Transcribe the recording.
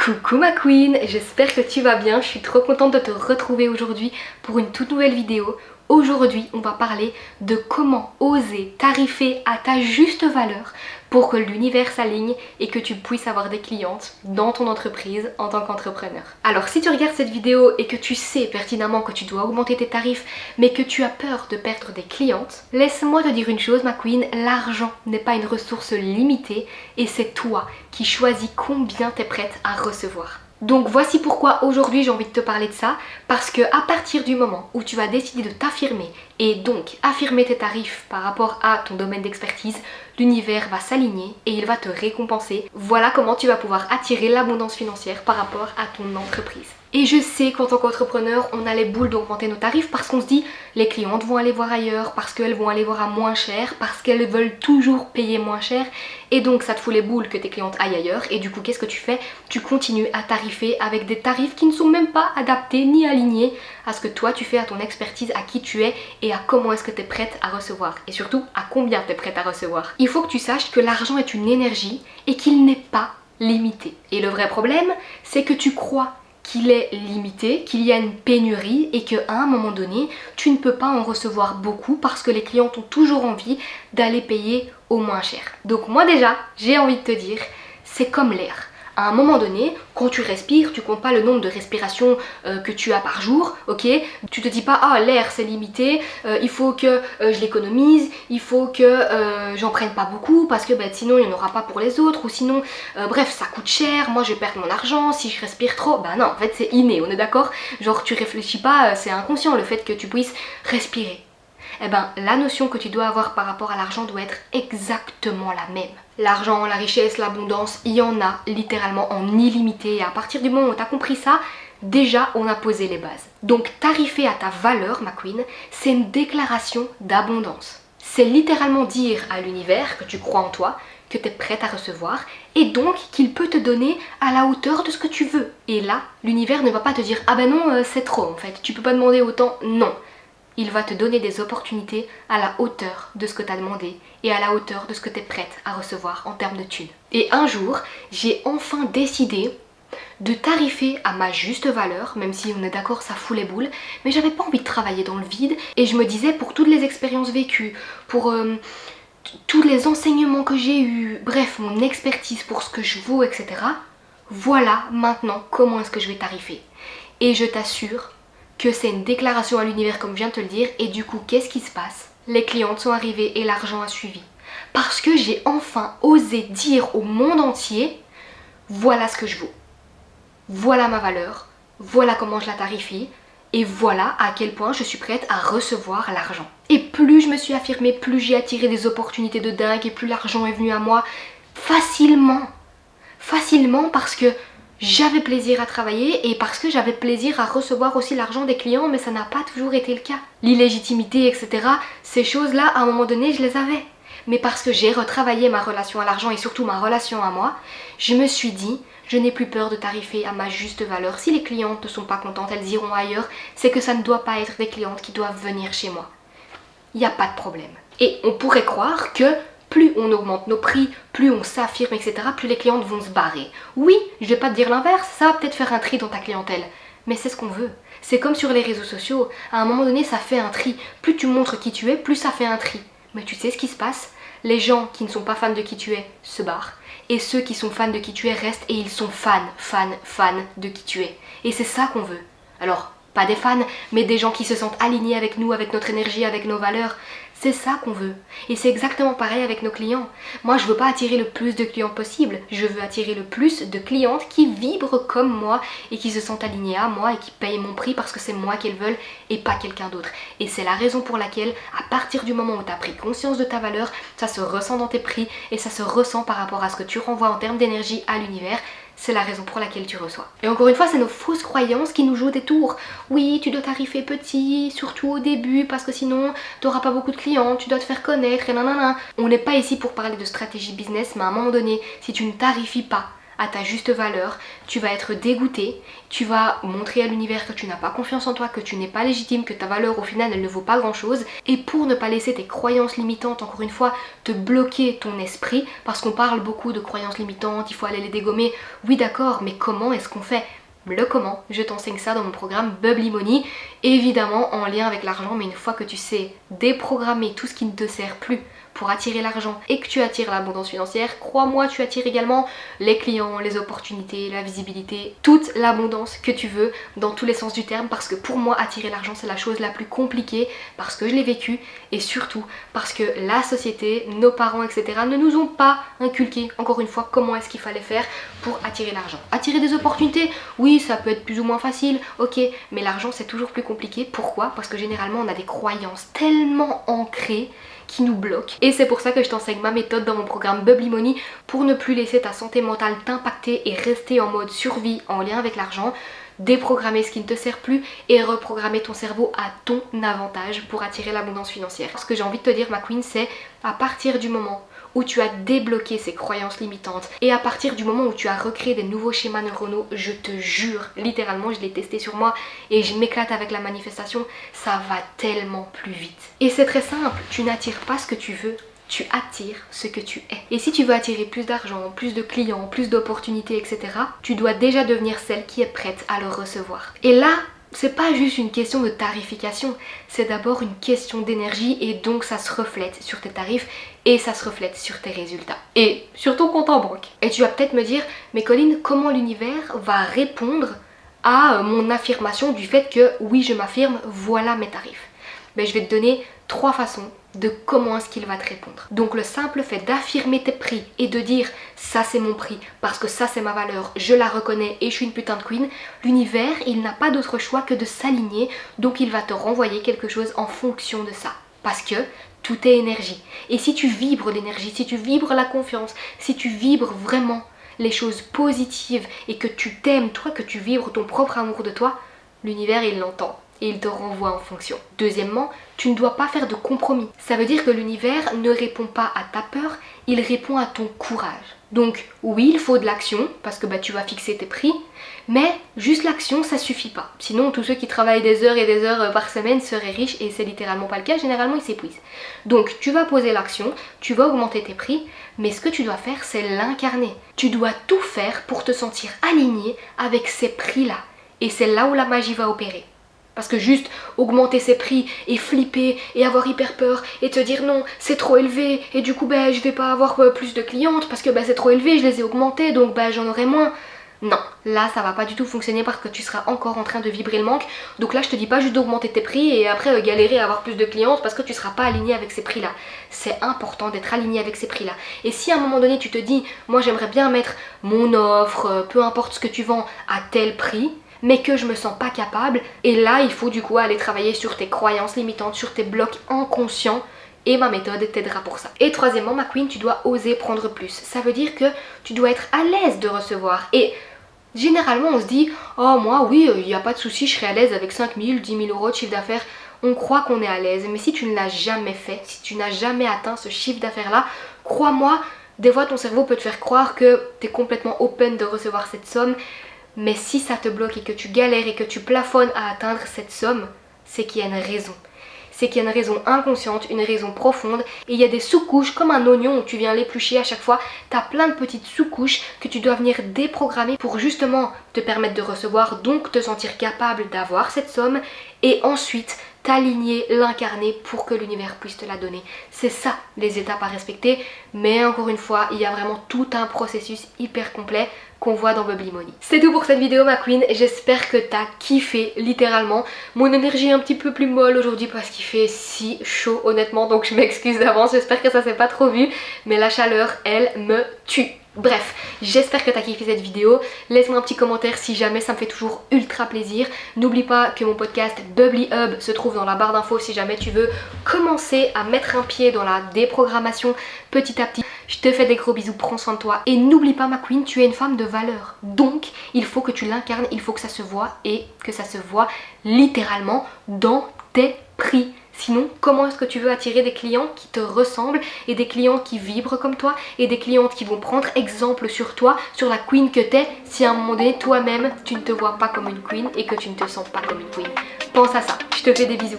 Coucou ma queen, j'espère que tu vas bien, je suis trop contente de te retrouver aujourd'hui pour une toute nouvelle vidéo. Aujourd'hui on va parler de comment oser tarifer à ta juste valeur pour que l'univers s'aligne et que tu puisses avoir des clientes dans ton entreprise en tant qu'entrepreneur. Alors si tu regardes cette vidéo et que tu sais pertinemment que tu dois augmenter tes tarifs mais que tu as peur de perdre des clientes, laisse-moi te dire une chose ma queen, l'argent n'est pas une ressource limitée et c'est toi qui choisis combien tu es prête à recevoir. Donc voici pourquoi aujourd'hui j'ai envie de te parler de ça, parce que à partir du moment où tu vas décider de t'affirmer et donc affirmer tes tarifs par rapport à ton domaine d'expertise, l'univers va s'aligner et il va te récompenser. Voilà comment tu vas pouvoir attirer l'abondance financière par rapport à ton entreprise. Et je sais qu'en tant qu'entrepreneur, on a les boules d'augmenter nos tarifs parce qu'on se dit les clientes vont aller voir ailleurs, parce qu'elles vont aller voir à moins cher, parce qu'elles veulent toujours payer moins cher. Et donc ça te fout les boules que tes clientes aillent ailleurs. Et du coup, qu'est-ce que tu fais? Tu continues à tarifer avec des tarifs qui ne sont même pas adaptés ni alignés à ce que toi tu fais, à ton expertise, à qui tu es et à comment est-ce que tu es prête à recevoir. Et surtout, à combien tu es prête à recevoir. Il faut que tu saches que l'argent est une énergie et qu'il n'est pas limité. Et le vrai problème, c'est que tu crois qu'il est limité, qu'il y a une pénurie et qu'à un moment donné, tu ne peux pas en recevoir beaucoup parce que les clients ont toujours envie d'aller payer au moins cher. Donc moi déjà, j'ai envie de te dire, c'est comme l'air. À un moment donné, quand tu respires, tu comptes pas le nombre de respirations que tu as par jour, ok? Tu te dis pas, ah l'air c'est limité, il faut que je l'économise, il faut que j'en prenne pas beaucoup parce que sinon il n'y en aura pas pour les autres, ou sinon, bref, ça coûte cher, moi je vais perdre mon argent si je respire trop. Bah non, en fait c'est inné, on est d'accord? Genre tu réfléchis pas, c'est inconscient le fait que tu puisses respirer. Eh ben, la notion que tu dois avoir par rapport à l'argent doit être exactement la même. L'argent, la richesse, l'abondance, il y en a littéralement en illimité. Et à partir du moment où tu as compris ça, déjà on a posé les bases. Donc tarifer à ta valeur, ma queen, c'est une déclaration d'abondance. C'est littéralement dire à l'univers que tu crois en toi, que tu es prête à recevoir et donc qu'il peut te donner à la hauteur de ce que tu veux. Et là, l'univers ne va pas te dire « Ah ben non, c'est trop en fait, tu peux pas demander autant. » Non. Il va te donner des opportunités à la hauteur de ce que tu as demandé et à la hauteur de ce que tu es prête à recevoir en termes de thunes. Et un jour, j'ai enfin décidé de tarifer à ma juste valeur, même si on est d'accord ça fout les boules, mais j'avais pas envie de travailler dans le vide et je me disais pour toutes les expériences vécues, pour tous les enseignements que j'ai eus, bref mon expertise pour ce que je vaux, etc. Voilà maintenant comment est-ce que je vais tarifer. Et je t'assure que c'est une déclaration à l'univers comme je viens de te le dire et du coup qu'est-ce qui se passe? Les clientes sont arrivées et l'argent a suivi. Parce que j'ai enfin osé dire au monde entier voilà ce que je vaux. Voilà ma valeur, voilà comment je la tarifie et voilà à quel point je suis prête à recevoir l'argent. Et plus je me suis affirmée, plus j'ai attiré des opportunités de dingue et plus l'argent est venu à moi facilement. Facilement parce que j'avais plaisir à travailler et parce que j'avais plaisir à recevoir aussi l'argent des clients, mais ça n'a pas toujours été le cas. L'illégitimité, etc., ces choses-là, à un moment donné, je les avais. Mais parce que j'ai retravaillé ma relation à l'argent et surtout ma relation à moi, je me suis dit, je n'ai plus peur de tarifer à ma juste valeur. Si les clientes ne sont pas contentes, elles iront ailleurs, c'est que ça ne doit pas être des clientes qui doivent venir chez moi. Il n'y a pas de problème. Et on pourrait croire que plus on augmente nos prix, plus on s'affirme, etc., plus les clientes vont se barrer. Oui, je vais pas te dire l'inverse, ça va peut-être faire un tri dans ta clientèle. Mais c'est ce qu'on veut. C'est comme sur les réseaux sociaux, à un moment donné ça fait un tri. Plus tu montres qui tu es, plus ça fait un tri. Mais tu sais ce qui se passe? Les gens qui ne sont pas fans de qui tu es se barrent. Et ceux qui sont fans de qui tu es restent et ils sont fans de qui tu es. Et c'est ça qu'on veut. Alors, pas des fans, mais des gens qui se sentent alignés avec nous, avec notre énergie, avec nos valeurs. C'est ça qu'on veut. Et c'est exactement pareil avec nos clients. Moi, je veux pas attirer le plus de clients possible. Je veux attirer le plus de clientes qui vibrent comme moi et qui se sentent alignées à moi et qui payent mon prix parce que c'est moi qu'elles veulent et pas quelqu'un d'autre. Et c'est la raison pour laquelle, à partir du moment où tu as pris conscience de ta valeur, ça se ressent dans tes prix et ça se ressent par rapport à ce que tu renvoies en termes d'énergie à l'univers. C'est la raison pour laquelle tu reçois. Et encore une fois, c'est nos fausses croyances qui nous jouent des tours. Oui, tu dois tarifer petit, surtout au début, parce que sinon, tu n'auras pas beaucoup de clients, tu dois te faire connaître, et nanana. On n'est pas ici pour parler de stratégie business, mais à un moment donné, si tu ne tarifies pas à ta juste valeur, tu vas être dégoûté, tu vas montrer à l'univers que tu n'as pas confiance en toi, que tu n'es pas légitime, que ta valeur au final elle ne vaut pas grand chose. Et pour ne pas laisser tes croyances limitantes, encore une fois, te bloquer ton esprit, parce qu'on parle beaucoup de croyances limitantes, il faut aller les dégommer, oui d'accord, mais comment est-ce qu'on fait ? Le comment, je t'enseigne ça dans mon programme Bubbly Money, évidemment en lien avec l'argent, mais une fois que tu sais déprogrammer tout ce qui ne te sert plus pour attirer l'argent et que tu attires l'abondance financière, crois-moi, tu attires également les clients, les opportunités, la visibilité, toute l'abondance que tu veux dans tous les sens du terme, parce que pour moi attirer l'argent c'est la chose la plus compliquée, parce que je l'ai vécu et surtout parce que la société, nos parents etc. ne nous ont pas inculqué encore une fois comment est-ce qu'il fallait faire pour attirer l'argent. Attirer des opportunités, oui ça peut être plus ou moins facile, ok, mais l'argent c'est toujours plus compliqué. Pourquoi ? Parce que généralement on a des croyances tellement ancrées qui nous bloquent. Et c'est pour ça que je t'enseigne ma méthode dans mon programme Bubbly Money pour ne plus laisser ta santé mentale t'impacter et rester en mode survie en lien avec l'argent, déprogrammer ce qui ne te sert plus et reprogrammer ton cerveau à ton avantage pour attirer l'abondance financière. Ce que j'ai envie de te dire ma queen, c'est à partir du moment où tu as débloqué ces croyances limitantes et à partir du moment où tu as recréé des nouveaux schémas neuronaux, je te jure, littéralement je l'ai testé sur moi et je m'éclate avec la manifestation, ça va tellement plus vite. Et c'est très simple, tu n'attires pas ce que tu veux, tu attires ce que tu es. Et si tu veux attirer plus d'argent, plus de clients, plus d'opportunités, etc., tu dois déjà devenir celle qui est prête à le recevoir. Et là, c'est pas juste une question de tarification, c'est d'abord une question d'énergie et donc ça se reflète sur tes tarifs et ça se reflète sur tes résultats et sur ton compte en banque. Et tu vas peut-être me dire, mais Colline, comment l'univers va répondre à mon affirmation du fait que oui je m'affirme, voilà mes tarifs. Ben, je vais te donner 3 façons de comment est-ce qu'il va te répondre. Donc le simple fait d'affirmer tes prix et de dire ça c'est mon prix parce que ça c'est ma valeur, je la reconnais et je suis une putain de queen, l'univers il n'a pas d'autre choix que de s'aligner, donc il va te renvoyer quelque chose en fonction de ça. Parce que tout est énergie. Et si tu vibres l'énergie, si tu vibres la confiance, si tu vibres vraiment les choses positives et que tu t'aimes toi, que tu vibres ton propre amour de toi, l'univers il l'entend. Et il te renvoie en fonction. Deuxièmement, tu ne dois pas faire de compromis. Ça veut dire que l'univers ne répond pas à ta peur, il répond à ton courage. Donc oui, il faut de l'action, parce que tu vas fixer tes prix, mais juste l'action, ça suffit pas. Sinon, tous ceux qui travaillent des heures et des heures par semaine seraient riches, et c'est littéralement pas le cas, généralement ils s'épuisent. Donc tu vas poser l'action, tu vas augmenter tes prix, mais ce que tu dois faire, c'est l'incarner. Tu dois tout faire pour te sentir aligné avec ces prix-là. Et c'est là où la magie va opérer. Parce que juste augmenter ses prix et flipper et avoir hyper peur et te dire non c'est trop élevé et du coup je vais pas avoir plus de clientes parce que c'est trop élevé, je les ai augmentées donc j'en aurai moins. Non, là ça va pas du tout fonctionner parce que tu seras encore en train de vibrer le manque. Donc là je te dis pas juste d'augmenter tes prix et après galérer à avoir plus de clientes parce que tu seras pas aligné avec ces prix là. C'est important d'être aligné avec ces prix là. Et si à un moment donné tu te dis moi j'aimerais bien mettre mon offre, peu importe ce que tu vends à tel prix, mais que je me sens pas capable, et là il faut du coup aller travailler sur tes croyances limitantes, sur tes blocs inconscients, et ma méthode t'aidera pour ça. Et troisièmement ma queen, tu dois oser prendre plus. Ça veut dire que tu dois être à l'aise de recevoir. Et généralement on se dit oh moi oui il n'y a pas de souci, je serai à l'aise avec 5 000, 10 000 euros de chiffre d'affaires. On croit qu'on est à l'aise, mais si tu ne l'as jamais fait, si tu n'as jamais atteint ce chiffre d'affaires là, crois-moi, des fois ton cerveau peut te faire croire que tu es complètement open de recevoir cette somme. Mais si ça te bloque et que tu galères et que tu plafonnes à atteindre cette somme, c'est qu'il y a une raison. C'est qu'il y a une raison inconsciente, une raison profonde. Et il y a des sous-couches comme un oignon où tu viens l'éplucher à chaque fois. Tu as plein de petites sous-couches que tu dois venir déprogrammer pour justement te permettre de recevoir, donc te sentir capable d'avoir cette somme. Et ensuite t'aligner, l'incarner pour que l'univers puisse te la donner. C'est ça les étapes à respecter. Mais encore une fois, il y a vraiment tout un processus hyper complet qu'on voit dans Bubbly Money. C'est tout pour cette vidéo ma queen, j'espère que t'as kiffé littéralement. Mon énergie est un petit peu plus molle aujourd'hui parce qu'il fait si chaud honnêtement, donc je m'excuse d'avance, j'espère que ça s'est pas trop vu, mais la chaleur elle me tue. Bref, j'espère que t'as kiffé cette vidéo, laisse-moi un petit commentaire si jamais, ça me fait toujours ultra plaisir. N'oublie pas que mon podcast Bubbly Hub se trouve dans la barre d'infos si jamais tu veux commencer à mettre un pied dans la déprogrammation petit à petit. Je te fais des gros bisous, prends soin de toi et n'oublie pas ma queen, tu es une femme de valeur. Donc il faut que tu l'incarnes, il faut que ça se voit et que ça se voit littéralement dans tes prix. Sinon, comment est-ce que tu veux attirer des clients qui te ressemblent et des clients qui vibrent comme toi et des clientes qui vont prendre exemple sur toi, sur la queen que t'es, si à un moment donné, toi-même, tu ne te vois pas comme une queen et que tu ne te sens pas comme une queen. Pense à ça. Je te fais des bisous.